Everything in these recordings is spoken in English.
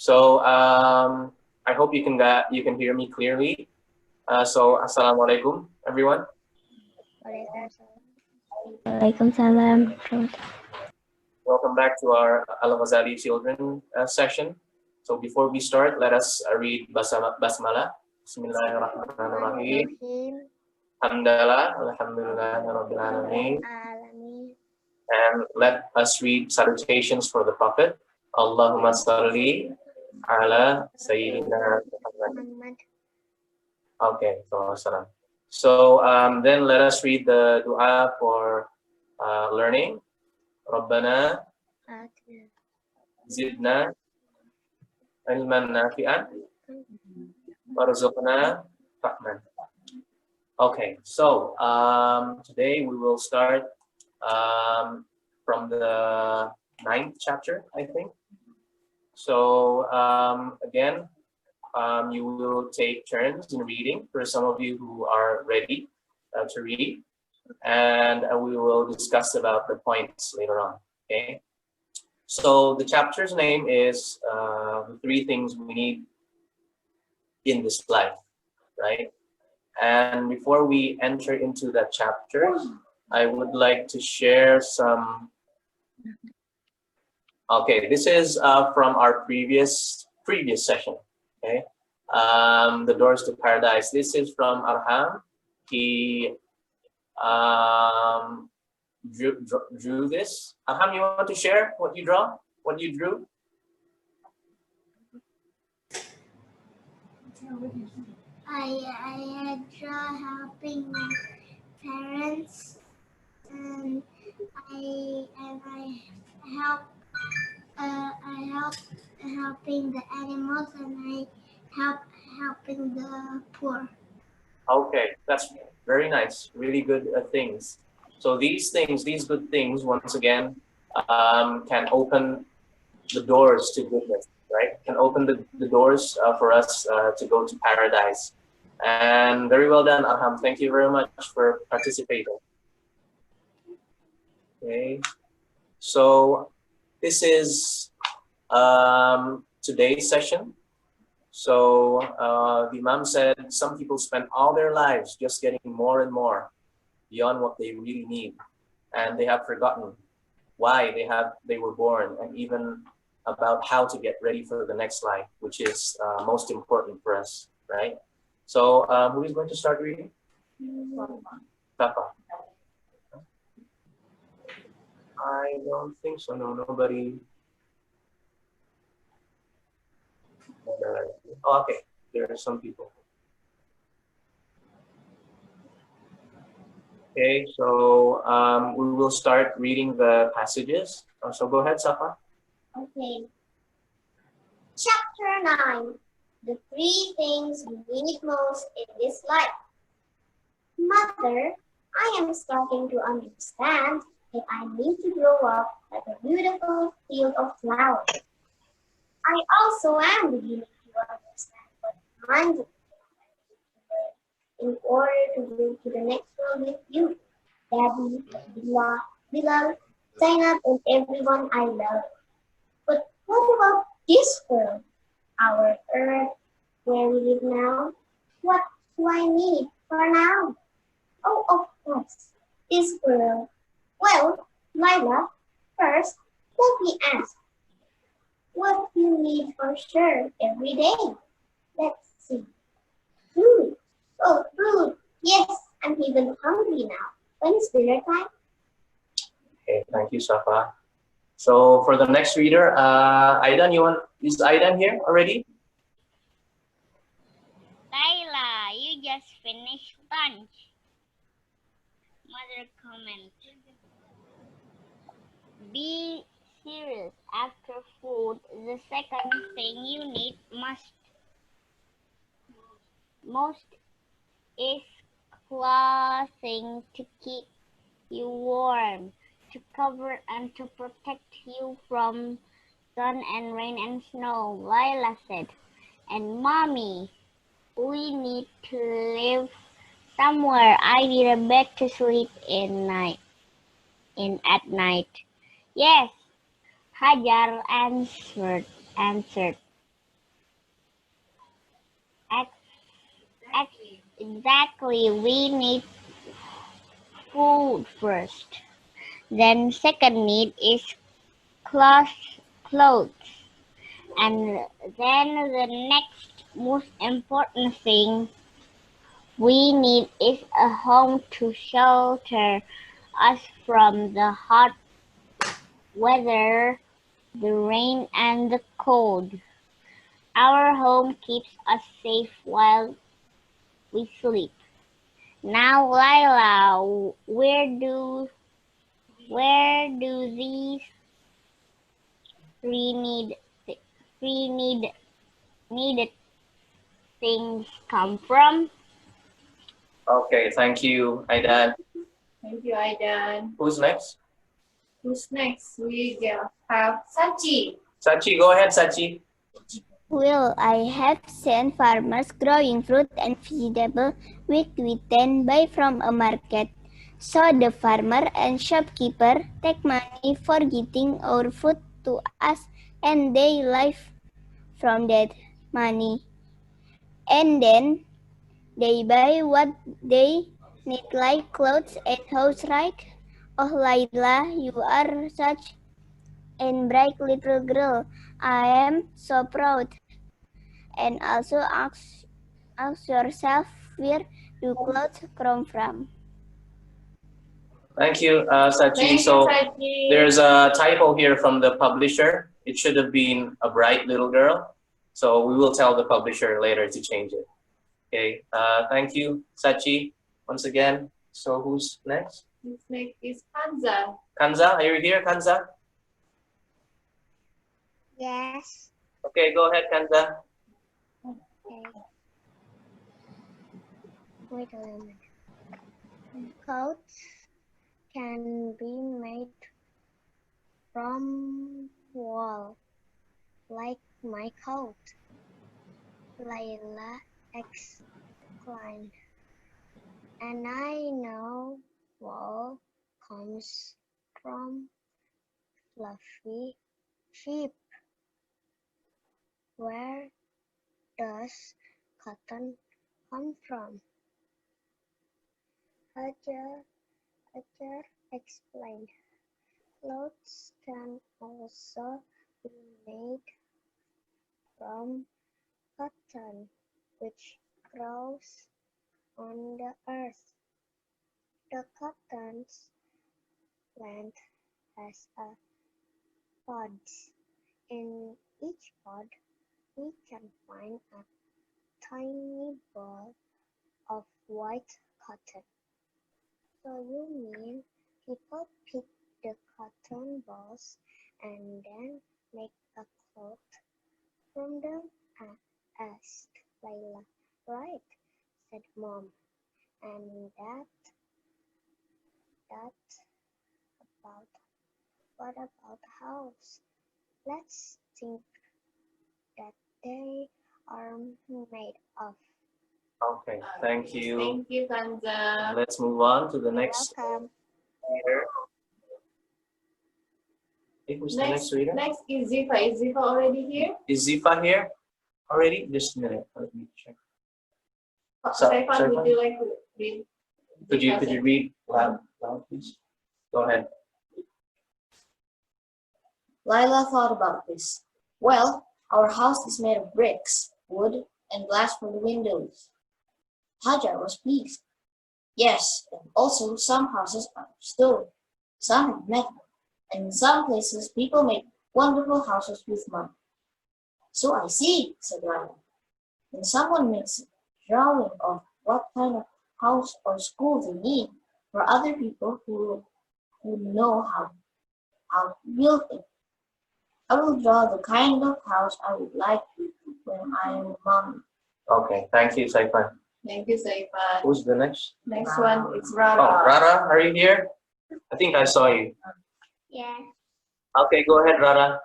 So I hope you can hear me clearly. So assalamualaikum everyone. Waalaikumsalam. Welcome back to our al-Ghazali children session. So before we start, let us read basmalah. Bismillahirrahmanirrahim. Alhamdulillah, and let us read salutations for the Prophet. Allahumma salli ala Sayyidina Muhammad. Okay, so then let us read the dua for learning. Rabbana zidna ilman nafi'an warzuqna fahman. Okay, so today we will start from the 9th chapter, I think. So again, you will take turns in reading for some of you who are ready to read, and we will discuss about the points later on. Okay. So the chapter's name is the 3 things we need in this life, right? And before we enter into that chapter, I would like to share some. Okay, this is from our previous session. Okay, the doors to paradise. This is from Arham. He drew this. Arham, you want to share what you draw? What you drew? I draw helping my parents, and I help helping the animals, and I helping the poor. Okay, that's very nice. Really good things. So these good things, once again, can open the doors to goodness, right? Can open the doors for us to go to paradise. And very well done, Aham. Thank you very much for participating. Okay, so this is today's session. So the Imam said some people spend all their lives just getting more and more beyond what they really need, and they have forgotten why they were born, and even about how to get ready for the next life, which is most important for us, right? So who is going to start reading? Papa. I don't think so. No, nobody. Oh, okay, there are some people. Okay, so we will start reading the passages. So go ahead, Safa. Okay. Chapter 9. The 3 things we need most in this life. Mother, I am starting to understand that I need to grow up like a beautiful field of flowers. I also am beginning to understand what kinds of in order to go to the next world with you, Daddy, Bilal, Zainab, and everyone I love. But what about this world, our earth, where we live now? What do I need for now? Oh, of course, this world. Well, Lila, first, let me ask, what do you need for sure every day? Let's see. Food. Oh, food. Yes, I'm even hungry now. When is dinner time? Okay, thank you, Safa. So for the next reader, Aidan, is Aidan here already? Layla, you just finished lunch. Mother comment. Be serious. After food, the second thing you need most is clothing to keep you warm, to cover and to protect you from sun and rain and snow, Lila said. And Mommy, we need to live somewhere. I need a bed to sleep in at night. Yes, Hajar answered. Exactly, we need food first. Then second need is clothes. And then the next most important thing we need is a home to shelter us from the hot weather, the rain and the cold. Our home keeps us safe while we sleep. Now, Lila, where do these three three needed things come from? Okay, thank you, Aidan. Thank you, Aidan. Who's next? Who's next? We have Sachi. Sachi, go ahead, Sachi. Well, I have seen farmers growing fruit and vegetables which we then buy from a market. So the farmer and shopkeeper take money for getting our food to us and they live from that money. And then they buy what they need like clothes and house, right? Oh Laila, you are such a bright little girl. I am so proud. And also ask yourself where do clothes come from? Thank you, Sachi. Thank So you, Sachi. there's a typo here from the publisher. It should have been a bright little girl. So we will tell the publisher later to change it. Okay. Thank you, Sachi, once again. So who's next? Who's next is Kanza. Kanza, are you here, Kanza? Yes. Okay, go ahead, Kanza. Okay. Wait a minute. Clothes can be made from wool, like my coat. Layla exclaimed. And I know wool comes from fluffy sheep. Where does cotton come from? Hajar explained. Clothes can also be made from cotton, which grows on the earth. The cotton plant has a pods. In each pod, we can find a tiny ball of white cotton. So you mean people pick the cotton balls and then make a cloth from them? Asked Layla. Right, said Mom. And that about what about the house? Let's think that they are made of. Okay, thank you. Thank you, Kanza. Let's move on to the next Welcome. reader. Who's the next reader? Next is Zifa. Is Zifa already here? Is Zifa here already? Just a minute. Let me check. Saifan, would you like to read? Could you read loud, please? Go ahead. Lila thought about this. Well, our house is made of bricks, wood, and glass for the windows. Hajar was pleased. Yes, and also some houses are of stone, some have metal, and in some places people make wonderful houses with mud. So I see, said Lila. When someone makes a drawing of what kind of house or school they need for other people who know how to build it. I will draw the kind of house I would like when I am mommy. Okay, thank you, Saifan. Thank you, Saifan. Who's the next? Next one is Oh, Rara. Rara, are you here? I think I saw you. Yes, Okay, go ahead, Rara.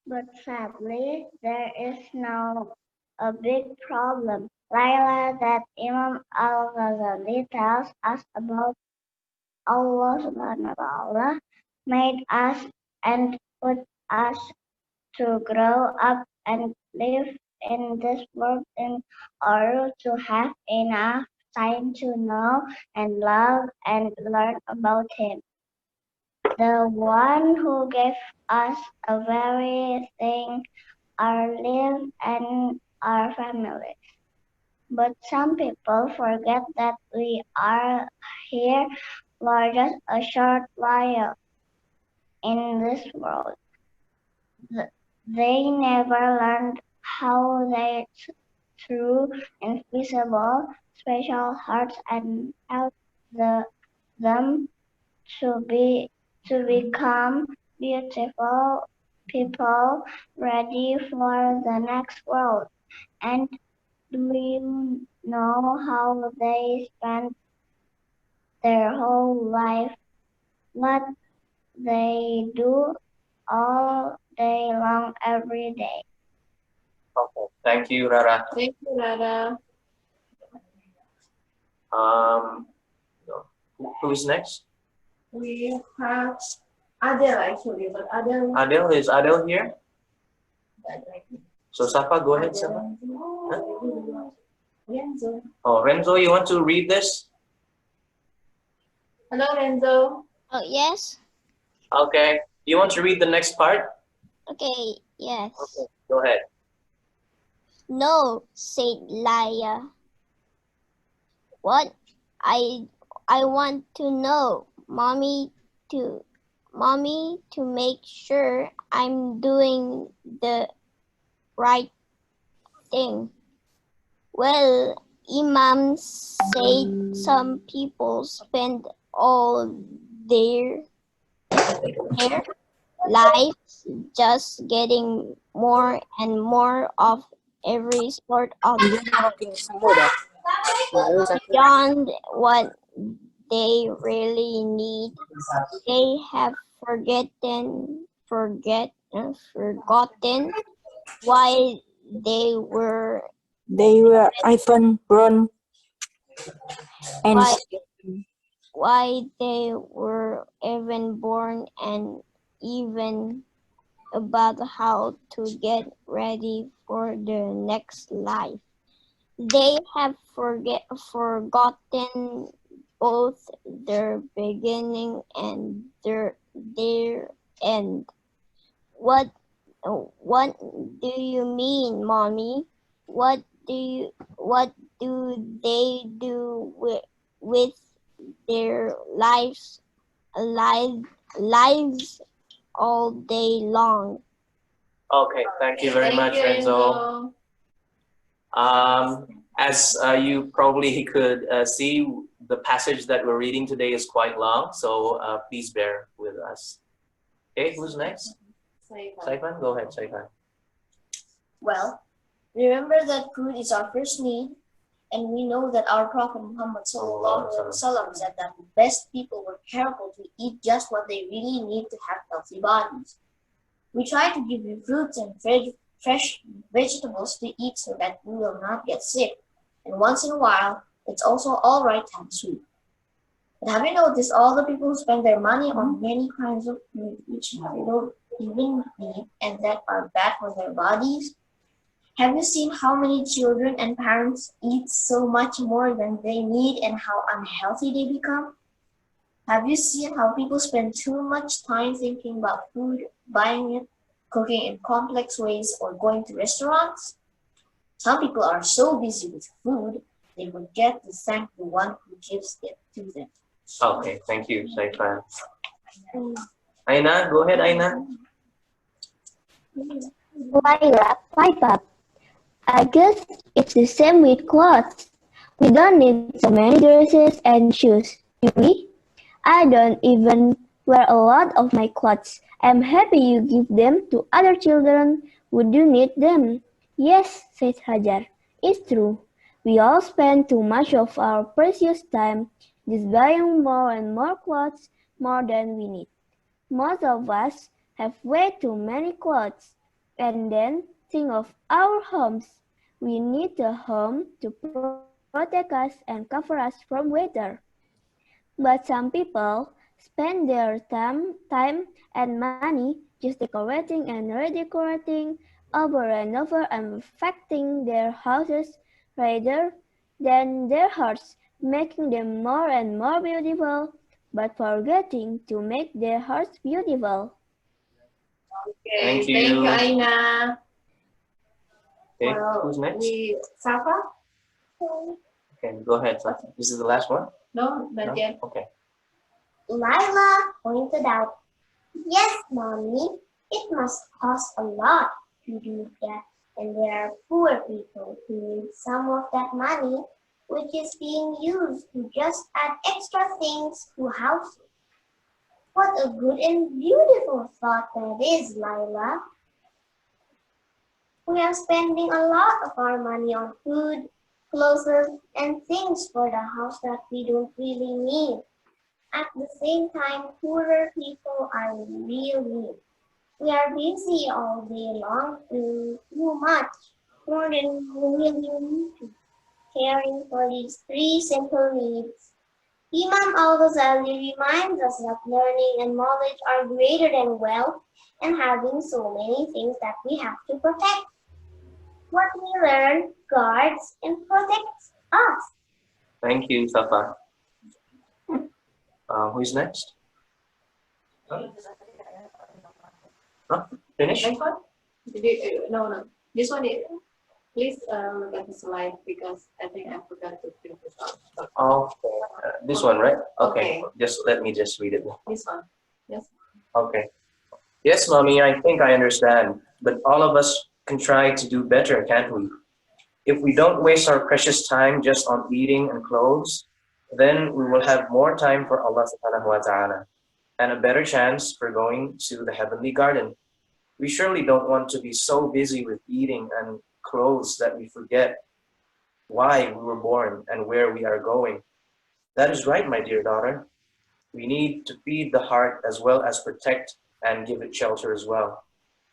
but sadly, there is now a big problem. Laila, that Imam al-Ghazali tells us about Allah subhanahu wa ta'ala made us and put us to grow up and live in this world in order to have enough time to know and love and learn about Him. The one who gave us everything, our life and our family. But some people forget that we are here for just a short while in this world. They never learned how their true invisible special hearts and help them to become beautiful people ready for the next world. And do you know how they spend their whole life? What they do all day long every day? Okay. Thank you, Rara. Thank you, Rada. Who is next? We have Adele actually, but Adele. Adele, is Adele here? So Safa, go ahead, Safa. Renzo. Oh, Renzo, you want to read this? Hello, Renzo. Oh, yes. Okay. You want to read the next part? Okay, yes. Okay, go ahead. No, said Laya. What? I want to know, mommy, to make sure I'm doing the right thing. Well, Imam said some people spend all their lives just getting more and more of every sort of beyond what they really need. They have forgotten why they were even born and why they were even born and even about how to get ready for the next life. They have forgotten both their beginning and their end. What do you mean, mommy? What do they do with their lives all day long? Okay, thank you very much, Renzo. As you probably could see, the passage that we're reading today is quite long, so please bear with us. Okay, who's next? Saipan, go ahead, Saipan. Well, remember that food is our first need, and we know that our Prophet Muhammad SAW said that the best people were careful to eat just what they really need to have healthy bodies. We try to give you fruits and fresh vegetables to eat so that you will not get sick, and once in a while, it's also all right to have sweet. But have you noticed all the people who spend their money on many kinds of food which they don't even need and that are bad for their bodies? Have you seen how many children and parents eat so much more than they need and how unhealthy they become? Have you seen how people spend too much time thinking about food, buying it, cooking in complex ways, or going to restaurants? Some people are so busy with food, they forget to thank the one who gives it to them. Okay, thank you, Saipan. Aina, go ahead, Aina. Laila, pipe up. I guess it's the same with clothes. We don't need so many dresses and shoes, do we? I don't even wear a lot of my clothes. I'm happy you give them to other children who do need them. Yes, said Hajar. It's true. We all spend too much of our precious time just buying more and more clothes, more than we need. Most of us have way too many clothes. And then think of our homes. We need a home to protect us and cover us from weather. But some people spend their time and money just decorating and redecorating over and over and perfecting their houses rather than their hearts, making them more and more beautiful, but forgetting to make their hearts beautiful. Okay, Thank thank you, you. Aina. Okay, Well, who's next? Safa? Okay, go ahead, Safa. This is the last one? No, not No? yet. Okay. Lila pointed out, yes, Mommy, it must cost a lot to do that, and there are poor people who need some of that money, which is being used to just add extra things to houses. What a good and beautiful thought that is, Lila. We are spending a lot of our money on food, clothes, and things for the house that we don't really need. At the same time, poorer people are in real need. We are busy all day long doing too much, more than we really need to, caring for these three simple needs. Imam al-Ghazali reminds us that learning and knowledge are greater than wealth and having so many things that we have to protect. What we learn guards and protects us. Thank you, Safa. Who's next? Huh? Finish? Next one? No. This one, please look at the slide because I think I forgot to print this out. Okay. This one, right? Okay. Okay. Just let me just read it. This one. Yes. Okay. Yes, Mommy, I think I understand. But all of us can try to do better, can't we? If we don't waste our precious time just on eating and clothes, then we will have more time for Allah subhanahu wa ta'ala and a better chance for going to the heavenly garden. We surely don't want to be so busy with eating and clothes that we forget why we were born and where we are going. That is right, my dear daughter. We need to feed the heart as well as protect and give it shelter as well.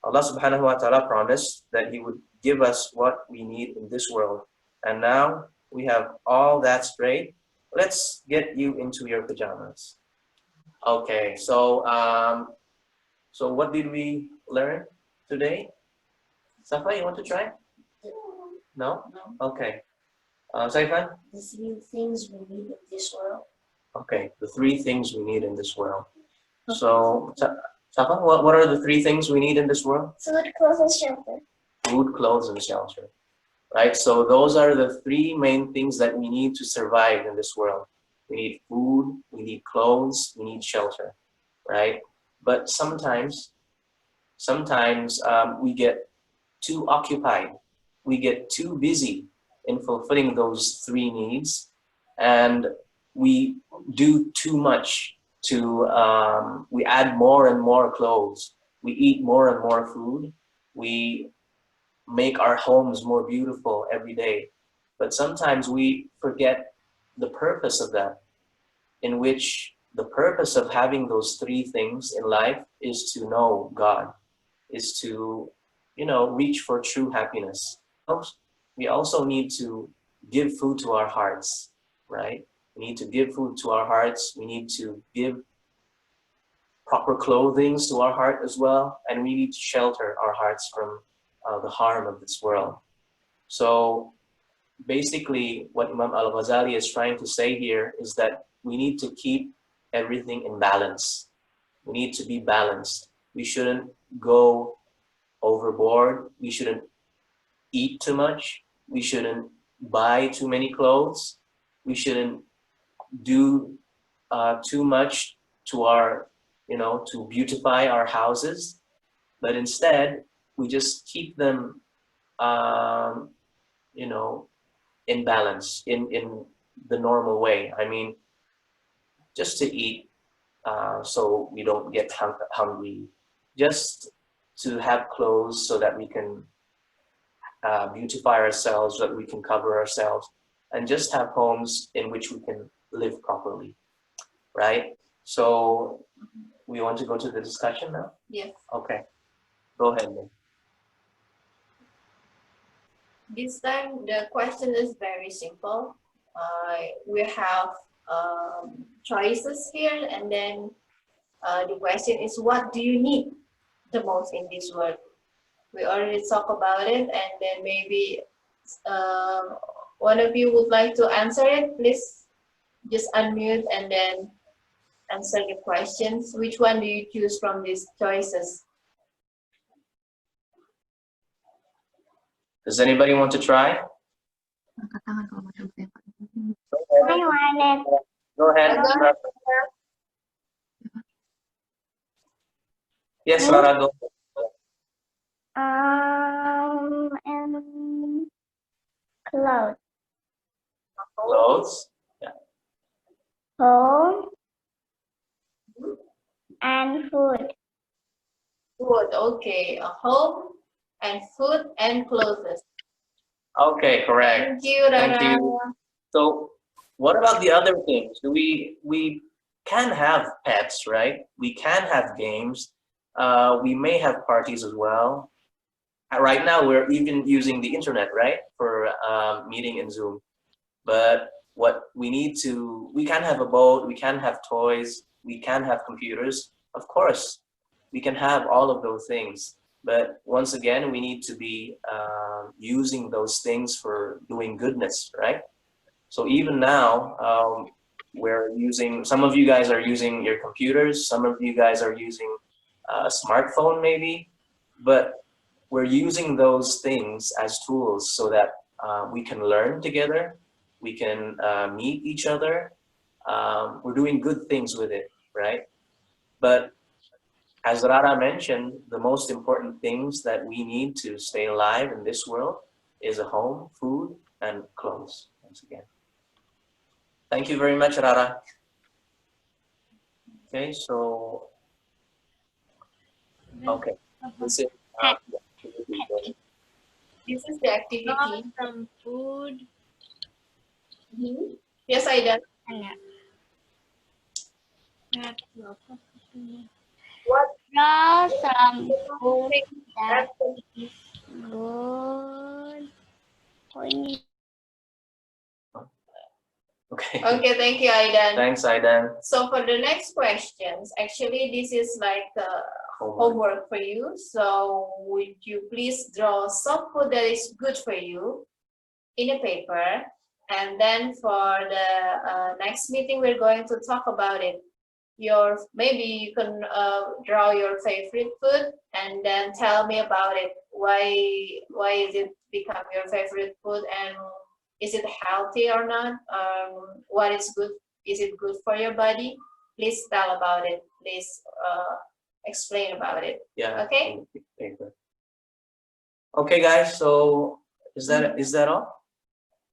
Allah subhanahu wa ta'ala promised that He would give us what we need in this world. And now we have all that straight. Let's get you into your pajamas. Okay, so what did we learn today? Safa, you want to try? No? Okay. Saifan? The three things we need in this world. Okay, the three things we need in this world. So, Safa, what are the three things we need in this world? Food, clothes, and shelter. Food, clothes, and shelter. Right? So those are the three main things that we need to survive in this world. We need food, we need clothes, we need shelter. Right? But sometimes we get too occupied. We get too busy in fulfilling those three needs, and we do too much to, we add more and more clothes. We eat more and more food. We make our homes more beautiful every day. But sometimes we forget the purpose of that, in which the purpose of having those three things in life is to know God, is to, reach for true happiness. We also need to give food to our hearts, right? We need to give food to our hearts. We need to give proper clothing to our heart as well. And we need to shelter our hearts from the harm of this world. So basically what Imam al-Ghazali is trying to say here is that we need to keep everything in balance. We need to be balanced. We shouldn't go overboard. We shouldn't eat too much. We shouldn't buy too many clothes. We shouldn't do too much to our, to beautify our houses. But instead, we just keep them, in balance, in the normal way. I mean, just to eat, so we don't get hungry, just to have clothes so that we can beautify ourselves, so that we can cover ourselves, and just have homes in which we can live properly, right? So we want to go to the discussion now? Yes. Okay, go ahead then. This time the question is very simple. We have choices here, and then the question is, what do you need the most in this world? We already talked about it, and then maybe one of you would like to answer it. Please just unmute and then answer the questions. Which one do you choose from these choices? Does anybody want to try? I want it. Go ahead. Yes, Rara, go. And clothes. Clothes. Yeah. Home and food. Food, okay. A home and food and clothes. Okay, correct. Thank you, Rara. Thank you. So, what about the other things? Do we can have pets, right? We can have games. We may have parties as well. Right now, we're even using the internet, right, for meeting in Zoom. But what we need to, we can have a boat, we can have toys, we can have computers. Of course, we can have all of those things. But once again, we need to be using those things for doing goodness, right? So even now, we're using, some of you guys are using your computers, some of you guys are using a smartphone maybe, but we're using those things as tools so that we can learn together, we can meet each other, we're doing good things with it, right? But as Rara mentioned, the most important things that we need to stay alive in this world is a home, food, and clothes, once again. Thank you very much, Rara. Okay, so, okay. This is, This is the activity. Some food. Yes, Aida. What Draw some food that that is good for you. okay. Okay, thank you, Aidan. Thanks, Aidan. So for the next questions, actually this is like homework for you. So would you please draw some food that is good for you in a paper, and then for the next meeting we're going to talk about it. Maybe you can draw your favorite food and then tell me about it. Why is it become your favorite food, and is it healthy or not? What is good? Is it good for your body? Please tell about it. Please explain about it. Yeah. Okay. Okay, guys. So is that all?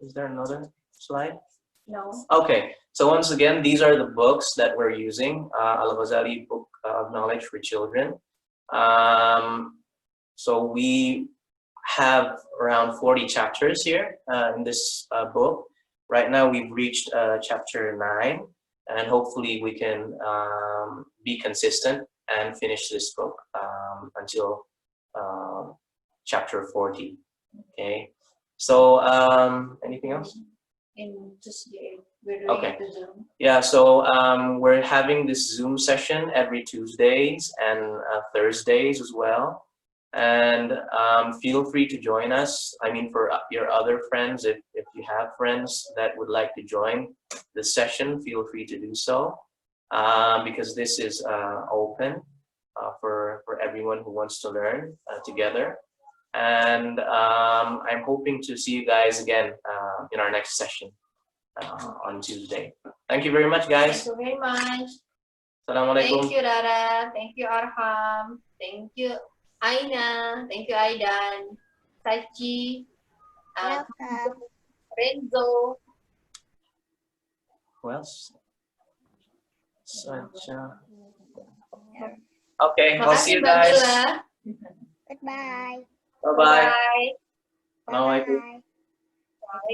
Is there another slide? No. Okay. So once again, these are the books that we're using. Al-Ghazali Book of Knowledge for Children. So we have around 40 chapters here in this book. Right now we've reached chapter 9, and hopefully we can be consistent and finish this book until chapter 40. Okay. So anything else? We're doing Okay. the Zoom. Yeah, so we're having this Zoom session every Tuesdays and Thursdays as well. And feel free to join us. I mean, for your other friends, if you have friends that would like to join this session, feel free to do so. Because this is open for everyone who wants to learn together. And I'm hoping to see you guys again in our next session on Tuesday. Thank you very much, guys. Thank you very much. Assalamualaikum. Thank you, Rara. Thank you, Arham. Thank you, Aina. Thank you, Aidan. Sachi. Renzo. Who else? Sacha. Okay, I'll see you guys. Goodbye. Bye-bye. Bye. Assalamualaikum. Bye. Bye.